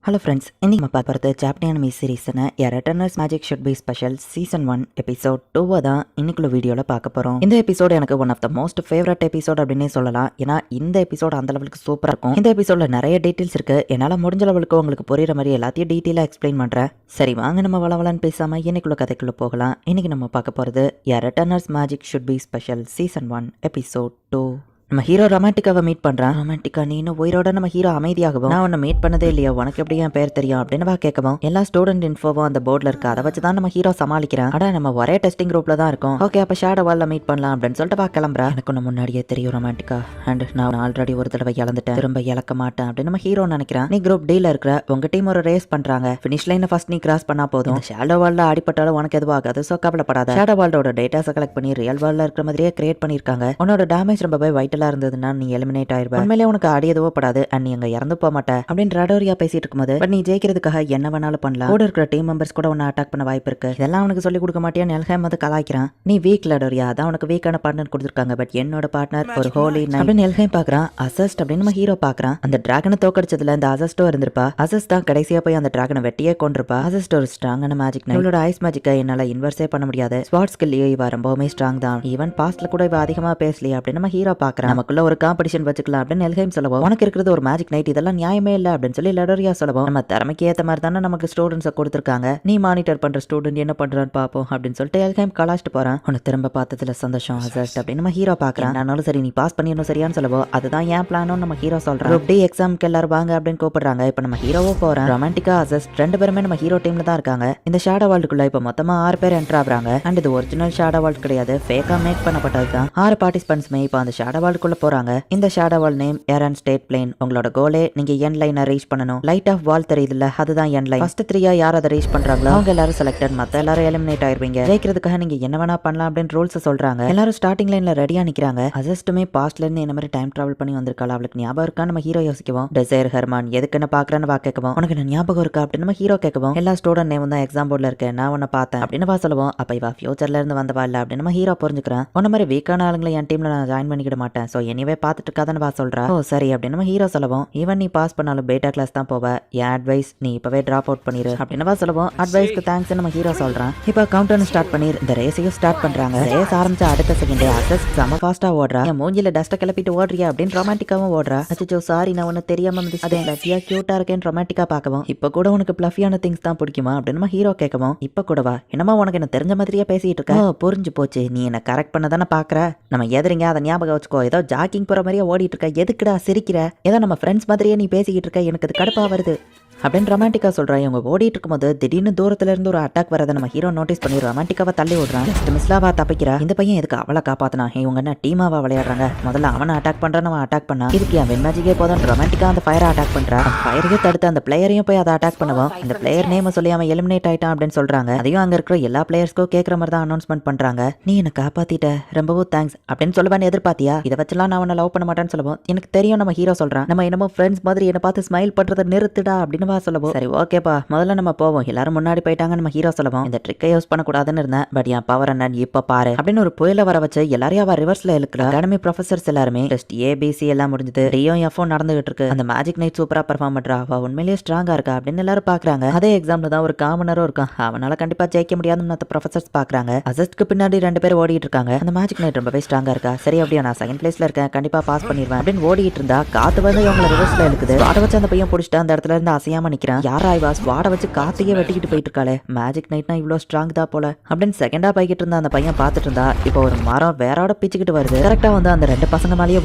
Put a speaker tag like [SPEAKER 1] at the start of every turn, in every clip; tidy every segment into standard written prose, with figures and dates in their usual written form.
[SPEAKER 1] Hello friends, இன்னைக்கு நம்ம பார்க்குறது ஜாப்பனியன் மீ சீரீஸ்னு returners magic should be special season 1 episode 2 தான் இன்னைக்குள்ள வீடியோவில் பார்க்க போகிறோம். இந்த எபிசோட் எனக்கு one of the most favourite episode அப்படின்னே சொல்லலாம். ஏன்னா இந்த எபிசோட் அந்த லெவலுக்கு சூப்பராக இருக்கும். இந்த எபிசோட்ல நிறைய டீட்டெயில்ஸ் இருக்கு. என்னால் முடிஞ்ச லெவலுக்கு உங்களுக்கு புரியுற மாதிரி எல்லாத்தையும் டீட்டெயிலாக எக்ஸ்பிளைன் பண்ணுறேன். சரி வாங்க நம்ம வளவலன்னு பேசாமல் இன்னைக்குள்ள கதைக்குள்ளே போகலாம். இன்னைக்கு நம்ம பார்க்க போகிறது returners magic should be special season 1 episode 2. நம்ம ஹீரோ ரொமான்டிக்காவை மீட் பண்றான். ரொமான்டிக்கா நீ இன்னும் உயிரோட நம்ம ஹீரோ அமைதியாகவும் நான் உன்னை மீட் பண்ணதே இல்லையா, உனக்கு எப்படி என் பேர் தெரியும் அப்படின்னு கேட்கவும் எல்லா ஸ்டூடெண்ட் இன்ஃபோவும் அந்த போர்டில் இருக்கு. அதை வச்சு தான் நம்ம ஹீரோ சமாளிக்கிறான். ஆனா நம்ம ஒரே டெஸ்டிங் குரூப்ல தான் இருக்கோம். ஓகே அப்ப ஷேடோ வால்ல மீட் பண்ணலாம் அப்படின்னு சொல்லிட்டு கிளம்புறா. எனக்கு ஒன்று முன்னாடியே தெரியும் ரொமான்டிக்கா, அண்ட் நான் ஆல்ரெடி ஒரு தடவை இழந்துட்டேன், திரும்ப இழக்க மாட்டேன் அப்படின்னு நம்ம ஹீரோ நினைக்கிறேன். நீ குரூப் டீல இருக்கிற உங்க டீம் ஒரு ரேஸ் பண்றாங்க. ஃபினிஷ் லைனை ஃபர்ஸ்ட் நீ கிராஸ் பண்ணா போதும். ஷேடோ வால்ல அடிப்பட்டாலும் உனக்கு எதுவும் ஆகாது, சோ கவலைப்படாத. ஷேடோ வால்டோட டேட்டாஸை கலெக்ட் பண்ணி ரியல் வால்ல இருக்கிற மாதிரியே கிரியேட் பண்ணிருக்காங்க. உன்னோட டேமேஜ் ரொம்ப வைட்டலா இருந்ததுன்னா நீ எலிமினேட் ஆயிருவ. உண்மையிலே உனக்கு அடி எதுவும் படாது, அண்ட் நீ அங்க இறந்து போக மாட்ட அப்படின்னு ரடோரியா பேசிட்டு இருக்கும்போது பட் நீ ஜெயிக்கிறதுக்காக என்ன வேணாலும் பண்ணலாம். கூட இருக்கிற டீம் மெம்பர்ஸ் கூட உன்னை அட்டாக் பண்ண வாய்ப்பு இருக்கு. இதெல்லாம் உனக்கு சொல்லி கொடுக்க மாட்டியான்னு எல்ஹேம் வந்து கலாய்க்கிறான். நீ வீக் ரடோரியா, அதான் உனக்கு வீக்கான பார்ட்னர் கொடுத்துருக்காங்க, பட் என்னோட பார்ட்னர் ஒரு ஹோலி நைட் அப்படின்னு எல்ஹேம் பாக்குறான். அசஸ்ட் அப்படின்னு நம்ம ஹீரோ பாக்குறான். அந்த டிராகனை தோக்கடிச்சதுல இந்த அசஸ்டோ இருந்திருப்பா. அசஸ்ட் தான் கடைசியா போய் அந்த டிராகனை வெட்டியே கொண்டிருப்பா. அசஸ்ட் ஒரு ஸ்ட்ராங்கான மேஜிக் நைட். இவளோட ஐஸ் மேஜிக்கை என்னால இன்வெர்ஸே பண்ண முடியாது. ஸ்பாட் ஸ்கில்லையோ இவ ரொம்பவுமே ஸ்ட்ராங் தான். ஈவன் பாஸ்ட்ல கூட இவ அதிகமா பேசலையே அப்படின்னு நம்ம ஹீரோ பாக்குறான். நமக்குள்ள ஒரு காம்படிஷன் வச்சுக்கலாம் அப்படின்னு எல்ஹேம் சொல்லவும் உனக்கு இருக்கிறது ஒரு மேஜிக் நைட், இதெல்லாம் நியாயமே இல்ல அப்படின்னு சொல்லி லடோரியா சொல்லவும் நம்ம திறமைக்கு ஏத்த மாதிரி தானே நமக்கு ஸ்டூடெண்ட்ஸை கொடுத்துருக்காங்க, நீ மானிட்டர் பண்ற ஸ்டூடெண்ட் என்ன பண்றான்னு பாப்போம் அப்படின்னு சொல்லிட்டு எல்ஹேம் கலாச்சிட்டு போறான். உன்னை திரும்ப பார்த்ததுல சந்தோஷம் அசஸ்ட் அப்படின்னு நம்ம ஹீரோ பாக்குறான். ஆனாலும் சரி நீ பாஸ் பண்ணிடணும் சரியான்னு சொல்லவும் அதுதான் ஏன் பிளானும் நம்ம ஹீரோ சொல்றான். குரூப் டி எக்ஸாமுக்கு எல்லாரும் வாங்க அப்படின்னு கூப்பிடுறாங்க. இப்ப நம்ம ஹீரோவோ போறோம். ரொமான்டிக்கா அசஸ்ட் ரெண்டு பேருமே நம்ம ஹீரோ டீம்ல தான் இருக்காங்க. இந்த ஷேடோ வேர்ல்டுக்குள்ள இப்ப மொத்தமா 6 பேர் என்டர் ஆகுறாங்க. அண்ட் இது ஒரிஜினல் ஷேடோ வேர்ல்ட் கிடையாது, ஃபேக்கா மேக் பண்ணப்பட்டது தான். 6 பார்ட்டிசிபென்ட்ஸ்மே இப்ப அந்த ஷேடோ வேர்ல்டுக்குள்ள போறாங்க. இந்த ஷேடோ வேர்ல்ட் நேம் ஏரன் ஸ்டேட் பிளேன். உங்களோட கோலே நீங்க என் லைனை ரீச் பண்ணணும். லைட் ஆஃப் வால் தெரியுதுல்ல, அதுதான் என் லைன். ஃபர்ஸ்ட் 3 யார் அதை ரீச் பண்றாங்களோ அவங்க எல்லாரும் செலக்டட், மத்த எல்லாரும் எலிமினேட் ஆயிருவீங்க. ஜெயிக்கிறதுக்காக நீங்க என்ன வேணா பண்ணலாம் அப்படின்னு ரூல்ஸ் சொல்றாங்க. எல்லாரும் ஸ்டார்டிங் லைன்ல ரெடியா நிக்கிறாங்க. அசஸ்ட்டுமே பாஸ்ட்ல இருந்து என்ன மாதிரி டைம் டிராவல் பண்ணி வந்திருக்காள், அவளுக்கு ஞாபகம் இருக்கா நம்ம ஹீரோ யோசிக்கவும். டெசைர் ஹெர்மான் எதுக்கு என்ன பாக்குறேன்னு கேட்கவும் உனக்கு என்ன ஞாபகம் இருக்கா அப்படின்னு நம்ம ஹீரோ கேட்கவும் எல்லா ஸ்டூடெண்ட் நேம் தான் எக்ஸாம் போர்ட்ல இருக்கு, நான் உன்னை பார்த்தேன் அப்படின்னு சொல்லுவோம். அப்ப இவ ஃபியூச்சர்ல இருந்து வந்தவா இல்ல அப்படின்னு நம்ம ஹீரோ புரிஞ்சுக்கிறான். உன்ன மாதிரி வீக்கான ஆளுங்களை என் டீம்ல நான் ஜாயின் பண்ணிக்கிட மாட்டேன், சோ எனிவே பாத்துட்டு இருக்காதான்னு சொல்றா. ஓ சரி அப்படின்னு நம்ம ஹீரோ சொல்லவும் ஈவன் நீ பாஸ் பண்ணாலும் பேட்டா கிளாஸ் தான் போவ, என் அட்வைஸ் நீ இப்பவே டிராப் அவுட் பண்ணிரு அப்படின்னு சொல்லுவோம். அட்வைஸ்க்கு தேங்க்ஸ் நம்ம ஹீரோ சொல்றான். இப்ப கவுண்டர் ஸ்டார்ட் பண்ணி இந்த ரேஸையும் ஸ்டார்ட் பண்றாங்க. ரேஸ் ஆரம்பிச்ச அடுத்த செகண்ட் அசஸ் செம ஃபாஸ்டா ஓடுறா. என் மூஞ்சில டஸ்ட கிளப்பிட்டு ஓடுறியா அப்படின்னு ரொமான்டிக்காவும் ஓடுறா. அச்சோ சாரி நான் உன்ன தெரியாம அதே லட்டியா கியூட்டா இருக்கேன்னு ரொமான்டிக்கா பார்க்கவும் இப்ப கூட உனக்கு பிளஃபியான திங்ஸ் தான் பிடிக்குமா அப்படின்னு நம்ம ஹீரோ கேட்கவும் இப்ப கூடவா என்னமா உனக்கு என்ன தெரிஞ்ச மாதிரியே பேசிட்டு இருக்க, புரிஞ்சு போச்சு நீ என்ன கரெக்ட் பண்ணதானே பாக்குற, நம்ம எதிரிங்க அதை ஞாபகம் வச்சுக்கோ, ஏதோ ஜாக்கிங் போற மாதிரியே ஓடிட்டு இருக்க, எதுக்குடா சிரிக்கிற, ஏதோ நம்ம ஃப்ரெண்ட்ஸ் மாதிரியே நீ பேசிக்கிட்டு இருக்க, எனக்கு அது கடுப்பா வருது அப்படின்னு ரொமான்டிக்கா சொல்றா. இவங்க ஓடிட்டு இருக்கும்போது திடீர்னு தூரத்துல இருந்து ஒரு அட்டாக் வரதை நம்ம ஹீரோ நோட்டீஸ் பண்ணி ரொமான்டிக்காவை தள்ளி விடுறான். மிஸ்லாவா தப்பிக்கிறா. இந்த பையன் எதுக்கு அவளை காப்பாத்தினா, இவங்க என்ன டீமாவா விளையாடுறாங்க, முதல்ல அவனை அட்டாக் பண்றான், அவன் அட்டாக் பண்ணா இதுக்கு என் வெண்மேஜிக்கே போதும் ரொமான்டிக்கா அந்த ஃபயரை அட்டாக் பண்றா. ஃபயரையே தடுத்து அந்த பிளேயரையும் போய் அதை அட்டாக் பண்ணுவோம். அந்த பிளேயர் நேம் சொல்லி அவன் எலிமினேட் ஆயிட்டான் அப்படின்னு சொல்றாங்க. அதையும் அங்க இருக்கிற எல்லா பிளேயர்ஸ்க்கும் கேட்கற மாதிரி தான் அனௌன்ஸ்மெண்ட் பண்றாங்க. நீ என்ன காப்பாத்திட்ட ரொம்பவும் தேங்க்ஸ் அப்படின்னு சொல்லுவான்னு எதிர்பார்த்தியா, இதை வச்செல்லாம் நான் அவனை லவ் பண்ண மாட்டேன்னு சொல்லுவோம். எனக்கு தெரியும் நம்ம ஹீரோ சொல்றான். நம்ம என்னமோ ஃப்ரெண்ட்ஸ் மாதிரி என்ன பார்த்து ஸ்மைல் பண்றதை நிறுத்துடா அப்படின்னு சொல்லுவோம். சரி ஓகேப்பா முதல்ல நம்ம போவோம், எல்லாரும் முன்னாடி போயிட்டாங்க நம்ம ஹீரோ சொல்லுவோம். இந்த ட்ரிக்கை யூஸ் பண்ணக்கூடாதுன்னு இருந்தேன், பட் என் பவர் என்ன இப்ப பாரு அப்படின்னு ஒரு புயல வர வச்சு எல்லாரையும் அவ ரிவர்ஸ்ல இழுக்கிறா. அகாடமி ப்ரொஃபசர்ஸ் எல்லாருமே டெஸ்ட் ஏபிசி எல்லாம் முடிஞ்சது, டியோ எஃப்ஓ நடந்துகிட்டு இருக்கு. அந்த மேஜிக் நைட் சூப்பரா பெர்ஃபார்ம் பண்றா, அவ உண்மையிலேயே ஸ்ட்ராங்கா இருக்கா அப்படின்னு எல்லாரும் பாக்குறாங்க. அதே எக்ஸாம்ல தான் ஒரு காமனரும் இருக்கான், அவனால கண்டிப்பா ஜெயிக்க முடியாதுன்னு அந்த ப்ரொஃபசர்ஸ் பாக்குறாங்க. அசஸ்ட்க்கு பின்னாடி 2 பேர் ஓடிட்டு இருக்காங்க. அந்த மேஜிக் நைட் ரொம்பவே ஸ்ட்ராங்கா இருக்கா, சரி அப்படியே நான் செகண்ட் பிளேஸ்ல இருக்கேன், கண்டிப்பா பாஸ் பண்ணிடுவேன் அப்படின்னு ஓடிட்டு இருந்தா காத்து வந்து இவங்களை ரிவர்ஸ்ல இழுக்குது. வாட வச்சு அந்த பையன் பிடிச்சிட்டு அந்த இடத்துல இருந்து அசையாம நிக்கிறான். யாரா இவா வாட வச்சு காத்தையே வெட்டிக்கிட்டு போயிட்டு இருக்காளே, மேஜிக் நைட்னா இவ்வளோ ஸ்ட்ராங் தான் போல அப்படின்னு செகண்டா போய்கிட்டு இருந்தா அந்த பையன் பார்த்துட்டு இருந்தா இப்போ ஒரு மரம் வேறோட பிச்சுக்கிட்டு வருது. கரெக்டா வந்து அந்த 2 பசங்க மேலேயே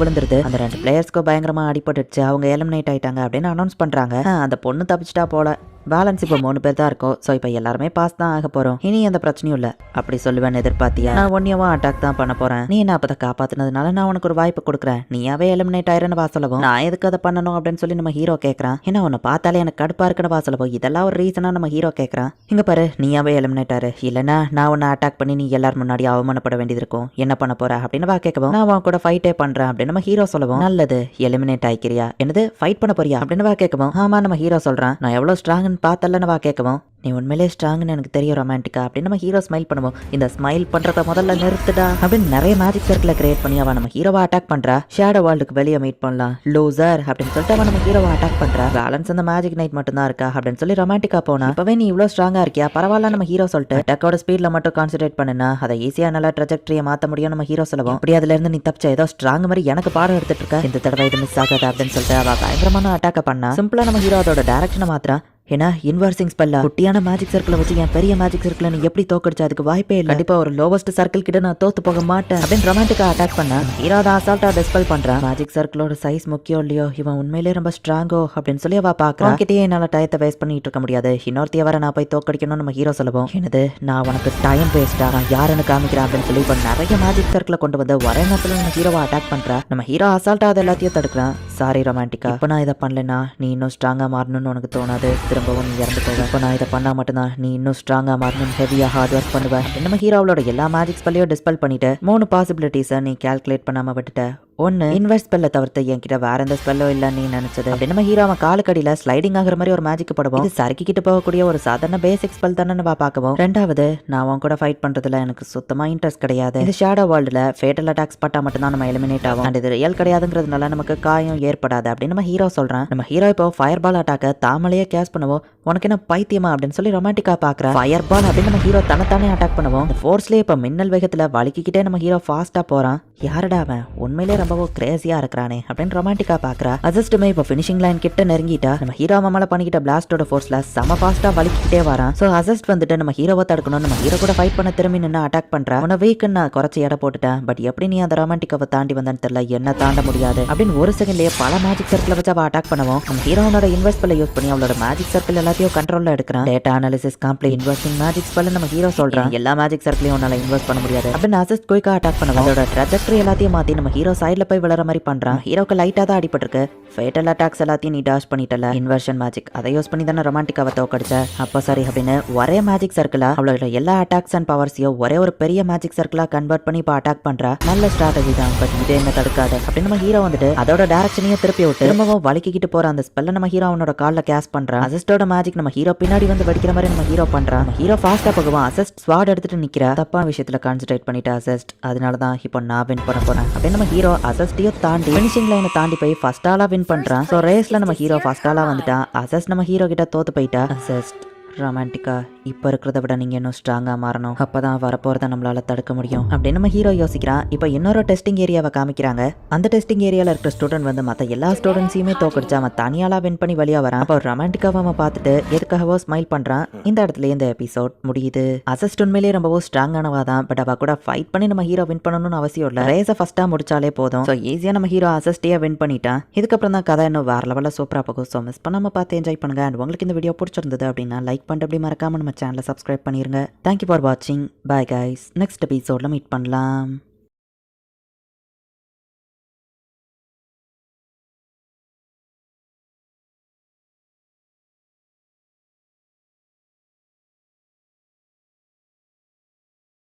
[SPEAKER 1] விழுந்துருது. அந்த 2 பிளேயர்ஸ்க்கு பயங்கரமா அடிபட்டுச்சு, அவங்க எலிமினேட் ஆயிட்டாங்க அப்படின்னு அனௌன்ஸ் பண்றாங்க. அந்த பொண்ணு தப்பிச்சிட்டா போல. பேலன்ஸ் இப்போ 3 பேர் தான் இருக்கும், ஸோ இப்போ எல்லாருமே பாஸ் தான் ஆக போறோம், இனி எந்த பிரச்சனையும் இல்லை அப்படி சொல்லுவேன்னு எதிர்பார்த்தியா, நான் ஒன்னியவா அட்டாக் தான் பண்ண போறேன், நீ என்ன அப்பதான் காப்பாத்தினதுனால நான் உனக்கு ஒரு வாய்ப்பு கொடுக்குறேன், நீயாவே எலிமினேட் ஆயிருன்னு சொல்லவும் நான் எதுக்கு அதை பண்ணணும் அப்படின்னு சொல்லி நம்ம ஹீரோ கேட்கறான். ஏன்னா உன்னை பார்த்தாலே எனக்கு கடுப்பா இருக்குன்னு சொல்லவும் இதெல்லாம் ஒரு ரீசனா நம்ம ஹீரோ கேட்கறான். இங்க பாரு நீயாவே எலிமினேட் ஆரு, இல்லைன்னா நான் உன்னை அட்டாக் பண்ணி நீ எல்லாரும் முன்னாடி அவமானப்பட வேண்டியது இருக்கும், என்ன பண்ண போற அப்படின்னு கேட்கவும் நான் அவன் கூட ஃபைட்டே பண்றேன் அப்படின்னு நம்ம ஹீரோ சொல்லவும் நல்லது எலிமினேட் ஆயிக்கிறியா, என்னது ஃபைட் பண்ண போறியா அப்படின்னு கேட்கவும் ஆமா நம்ம ஹீரோ சொல்றான். நான் எவ்வளவு ஸ்ட்ராங் இருக்குன்னு பார்த்தல்லன்னு வா கேட்கவும், நீ உண்மையிலே ஸ்ட்ராங்னு எனக்கு தெரியும் ரொமான்டிக்கா அப்படின்னு நம்ம ஹீரோ ஸ்மைல் பண்ணுவோம். இந்த ஸ்மைல் பண்றத முதல்ல நிறுத்துடா அப்படின்னு நிறைய மேஜிக் சர்க்கிளை கிரியேட் பண்ணி அவன் நம்ம ஹீரோவை அட்டாக் பண்றா. ஷேடோ வேர்ல்டுக்கு வெளியே மீட் பண்ணலாம் லூசர் அப்படின்னு சொல்லிட்டு அவன் நம்ம ஹீரோவை அட்டாக் பண்றா. பேலன்ஸ் அந்த மேஜிக் நைட் மட்டும் தான் இருக்கா அப்படின்னு சொல்லி ரொமான்டிக்கா போனா. இப்பவே நீ இவ்வளவு ஸ்ட்ராங்கா இருக்கியா, பரவாயில்ல நம்ம ஹீரோ சொல்லிட்டு அட்டாக்கோட ஸ்பீட்ல மட்டும் கான்சென்ட்ரேட் பண்ணுனா அதை ஈஸியா நல்லா ட்ரெஜெக்டரியை மாத்த முடியும் நம்ம ஹீரோ சொல்லுவோம். அப்படி அதுல இருந்து நீ தப்பிச்ச ஏதோ ஸ்ட்ராங் மாதிரி எனக்கு பாடம் எடுத்துட்டு இருக்க, இந்த தடவை இது மிஸ் ஆகாது அப்படின்னு சொல்லிட்டு அவ பயங்கரமான அட்டாக்க பண்ணா. சிம்பிளா நம்ம ஹீரோ அதோட டைரக்ஷனை மாத்திரா. ஏன்னா இன்வர்சிங் ஸ்பெல்லா குட்டியான மேஜிக் சர்க்கிளை வச்சு என் பெரிய மேஜிக் சர்க்கிளை நீ எப்படி தோக்கடிச்சா அதுக்கு வாய்ப்பே இல்லை, கண்டிப்பா ஒரு லோவஸ்ட் சர்க்கிள் கிட்ட நான் தோத்து போக மாட்டேன் அப்படின்னு ரொமான்டிக்கா அட்டாக் பண்ண. ஹீரோ தான் அசால்ட்டா டிஸ்பெல் பண்றான். மேஜிக் சர்க்கிளோட சைஸ் முக்கியம் இல்லையோ, இவன் உண்மையிலே ரொம்ப ஸ்ட்ராங்கோ அப்படின்னு சொல்லி அவ பாக்குறான். கிட்டே என்னால டயத்தை வேஸ்ட் பண்ணிட்டு இருக்க முடியாது, இன்னொருத்தைய வர நான் போய் தோக்கடிக்கணும்னு நம்ம ஹீரோ சொல்லுவோம். எனது நான் உனக்கு டைம் வேஸ்டா, நான் யாருன்னு காமிக்கிறேன் அப்படின்னு சொல்லி இப்போ நிறைய மேஜிக் சர்க்கிளை கொண்டு வந்து ஒரே நேரத்தில் நம்ம ஹீரோவை அட்டாக் பண்றா. நம்ம ஹீரோ அசால்ட்டா அதை எல்லாத்தையும் தடுக்கிறான். சாரி ரொமான்டிக்கா, இப்போ நான் இதை பண்ணலன்னா நீ இன்னும் ஸ்ட்ராங்கா மாறணும்னு உனக்கு தோணாது, திரும்பவும் நீ இறந்து போக. இப்போ நான் இதை பண்ணா மட்டும்தான் நீ இன்னும் ஸ்ட்ராங்கா மாறணும், ஹெவியா ஹார்ட் ஒர்க் பண்ணுவேன். நம்ம ஹீரோவோட எல்லா மேஜிக் ஸ்பெல்லையும் டிஸ்பெல் பண்ணிட்டு 3 பாசிபிலிட்டிஸை நீ கால்குலேட் பண்ணாம விட்டுட்ட. ஒன்னு இன்வெஸ்ட் ஸ்பெல்லை தவிர்த்து என்கிட்ட வேற எந்த ஸ்பெல்லோ இல்ல நீ நினைச்சது அப்படின்னு நம்ம ஹீரோ அவன் காலுக்கடியில ஸ்லைடிங் ஆகிற மாதிரி ஒரு மேஜிக் படுவோம். இது சறுக்கிட்டு போகக்கூடிய ஒரு சாதாரண பேசிக் ஸ்பெல் தானே பார்க்கவும். ரெண்டாவது, நான் அவன் கூட ஃபைட் பண்றதுல எனக்கு சுத்தமா இன்ட்ரெஸ்ட் கிடையாது. இந்த ஷேடோ வேர்ல்டுல ஃபேட்டல் அட்டாக்ஸ் பட்டா மட்டும் தான் நம்ம எலிமினேட் ஆகும், அண்ட் இது ரியல் கிடையாதுங்கிறதுனால நமக்கு காயம் ஏற்படாது அப்படின்னு நம்ம ஹீரோ சொல்றான். நம்ம ஹீரோ இப்போ ஃபயர் பால் அட்டாக்க தாமலையே கேஸ் பண்ணுவோம். உனக்கு என்ன பைத்தியமா அப்படின்னு சொல்லி ரொமான்டிக்கா பாக்குற. ஃபயர் பால் அப்படின்னு நம்ம ஹீரோ தனத்தானே அட்டாக் பண்ணுவோம். ஃபோர்ஸ்லயே இப்ப மின்னல் வேகத்துல வலிக்கிட்டே நம்ம ஹீரோ ஃபாஸ்டா போறான். யாருடா அவன், உண்மையிலே ரொம்ப கிரேசியா இருக்கிறானே அப்படின்னு ரொமான்டிக்கா பாக்குறா. அசிஸ்டுமே இப்போ ஃபினிஷிங் லைன் கிட்ட நெருங்கிட்டா. நம்ம ஹீரோ மேல பண்ணிக்கிட்ட பிளாஸ்டோட ஃபோர்ஸ்ல செம ஃபாஸ்டா வலிக்கிட்டே வரான். சோ அசிஸ்ட் வந்துட்டு நம்ம ஹீரோவை தடுக்கணும். நம்ம ஹீரோ கூட ஃபைட் பண்ண திரும்பி நின்று அட்டாக் பண்றா. உன வீக்குன்னு நான் குறைச்சி எடை போட்டுட்டேன், பட் எப்படி நீ அந்த ரொமான்டிக்காவை தாண்டி வந்தான்னு தெரியல, என்ன தாண்ட முடியாது அப்படின்னு ஒரு செகண்ட்லயே பல மேஜிக் சர்க்கிளை வச்சு அவ அட்டாக் பண்ணுவோம். நம்ம ஹீரோனோட இன்வெஸ்ட் ஸ்பெல்லை யூஸ் பண்ணி அவளோட மேஜிக் சர்க்கிள் எல்லாத்தையும் கண்ட்ரோல்ல எடுக்கிறான். Data analysis complete, investing magic spell நம்ம ஹீரோ சொல்றான். எல்லா மேஜிக் சர்க்கிளையும் உன்னால இன்வெஸ்ட் பண்ண முடியாது அப்படின்னு அசிஸ்ட் குயிக்கா அட்டாக் பண்ணுவோம். அதோட ட்ரெஜெக்டரி எல்லாத்தையும் மாத்தி நம்ம ஹீரோ சைடுல போய் விளற மாதிரி பண்றான். ஹீரோக்கு லைட்டா தான் அடிபட்டிருக்கு. ஃபேட்டல் அட்டாக்ஸ் எல்லாத்தையும் நீ டாஷ் பண்ணிட்டல. இன்வர்ஷன் மேஜிக் அதை யூஸ் பண்ணி தானே ரொமான்டிக்காவை தோக்கடிச்ச. அப்ப சரி அப்படின்னு ஒரே மேஜிக் சர்க்கிளா அவளோட எல்லா அட்டாக்ஸ் அண்ட் பவர்ஸையும் ஒரே ஒரு பெரிய மேஜிக் சர்க்கிளா கன்வெர்ட் பண்ணி இப்போ அட்டாக் பண்றா. நல்ல ஸ்ட்ராட்டஜி தான், பட் இது என்ன தடுக்காது அப்படின்னு நம்ம ஹீரோ வந்துட்டு அதோட டைரக்ஷனையும் திருப்பி விட்டு திரும்பவும் வலிக்கிட்டு போற அந்த ஸ்பெல்ல நம்ம ஹீரோ அவனோட கால்ல கேஸ் பண்றான். அசிஸ்டோட மேஜிக் நம்ம ஹீரோ பின்னாடி வந்து வெடிக்கிற மாதிரி நம்ம ஹீரோ பண்றான். நம்ம ஹீரோ ஃபாஸ்டா போகுவான். அசிஸ்ட் ஸ்வாட் எடுத்துட்டு நிக்கிறா. தப்பான விஷயத்துல கான்சென்ட்ரேட் பண்ணிட்டு அசிஸ்ட், அதனாலதான் இப்போ நான் வின் பண்ண போறேன் அப்படின்னு நம்ம ஹீரோ அசிஸ்டையும் தாண்டி ஃபினிஷிங் லைனை தாண்டி போய் ஃபர்ஸ்ட் ஆலா வின் பண்றான். ஸோ ரேஸ்ல நம்ம ஹீரோ ஃபர்ஸ்ட் ஆலா வந்துட்டான். அசிஸ்ட் நம்ம ஹீரோ கிட்ட தோத்து போயிட்டா. அசிஸ்ட் ரொமான்டிக்கா, இப்போ இருக்கிறத விட நீங்கள் இன்னும் ஸ்ட்ராங்காக மாறணும், அப்போ தான் வரப்போகிறத நம்மளால் தடுக்க முடியும் அப்படின்னு நம்ம ஹீரோ யோசிக்கிறான். இப்போ இன்னொரு டெஸ்டிங் ஏரியாவை காமிக்கிறாங்க. அந்த டெஸ்டிங் ஏரியாவில் இருக்கிற ஸ்டூடெண்ட் வந்து மற்ற எல்லா ஸ்டூடெண்ட்ஸையுமே தோக்கடிச்சு அவன் தனியாலாம் வின் பண்ணி வழியாக வரான். அப்போ ரொமான்டிக்காவை அவன் பார்த்துட்டு எதுக்காகவோ ஸ்மைல் பண்ணுறான். இந்த இடத்துல இந்த எபிசோட் முடியுது. அசிஸ்ட் உண்மையிலேயே ரொம்பவும் ஸ்ட்ராங்கானவா தான், பட் அவள் கூட ஃபைட் பண்ணி நம்ம ஹீரோ வின் பண்ணணும்னு அவசியம் இல்லை. ரேஸை ஃபஸ்ட்டாக முடிச்சாலே போதும். ஸோ ஈஸியாக நம்ம ஹீரோ அசிஸ்டையே வின் பண்ணிட்டான். இதுக்கப்புறம் தான் கதை இன்னும் வேற லெவலில் சூப்பராக போகும். ஸோ மிஸ் பண்ணாமல் பார்த்து என்ஜாய் பண்ணுங்க. அண்ட் உங்களுக்கு இந்த வீடியோ பிடிச்சிருந்தது அப்படின்னா லைக் பண்ணிட்டு அப்படி மறக்காம நம்ம சேனலை சப்ஸ்கிரைப் பண்ணிருங்க. தேங்க்யூ ஃபார் வாட்சிங். Bye guys. நெக்ஸ்ட் எபிசோட்ல மீட் பண்ணலாம்.